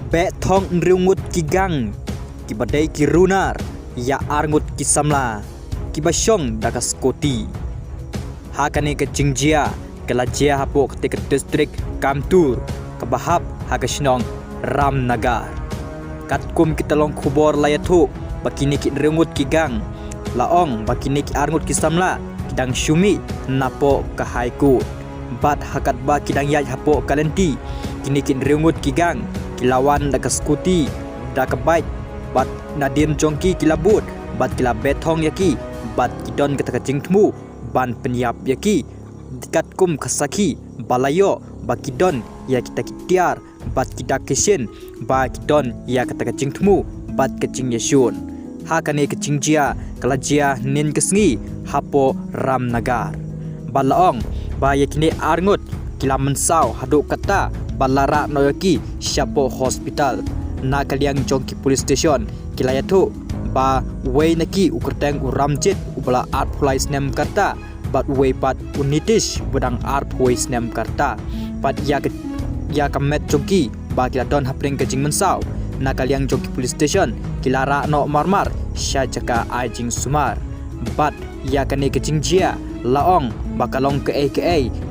Bek thong nriungut ki gang, ki badai ki runar, ya arngut ki samla, ki basyong dakas koti. Hakane ke jingjia, ke lajia hapo ke distrik Kamtur, ke bahap haka shnong Ramnagar. Katkum kita long kubor layatu, bakini ki nriungut ki gang, laong bakini ki arngut ki samla, kidang syumi napo ke haiku. Bat hakat ba kidang yaj hapo kalenti, kini ki nriungut ki gang, kilawan da kaskuti da kabait bat nadim jongki kilabut bat kila betong yaki bat kidon kata kacingtmu ban penyap yaki dikat kum kasaki balayo bakidon ya kita kitiar bat kita kishin ba kidon ya kata kacingtmu bat kacing yasyun hakane kacingjia kalajia nin kesngi hapo Ramnagar balaong ba yakine arngut kila mensau haduk kata balara noyaki syapo hospital na kaliang jongki police station kilayatu ba way naki ukerteng uramjit ubala art police nem karta bat way pat unitish budang art police nem karta pat ya kamet jongki ba kila don hapring kajing mensau na kaliang jongki police station kilara no marmar syajaka ajing sumar bat ya kane kajing jia laong bakalong ke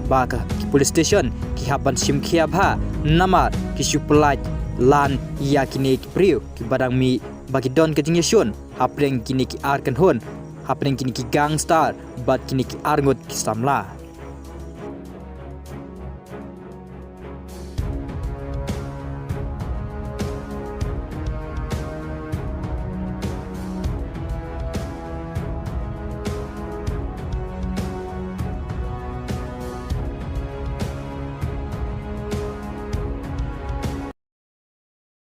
ba ka police station ki hapan sim khiab ha namar ki supulaj lan ya kini ki priu ki badang mi bagi don ke jingyasun hapreng kini ki ar kan hon hapreng kini ki gangstar bat kini ki arngut ki samla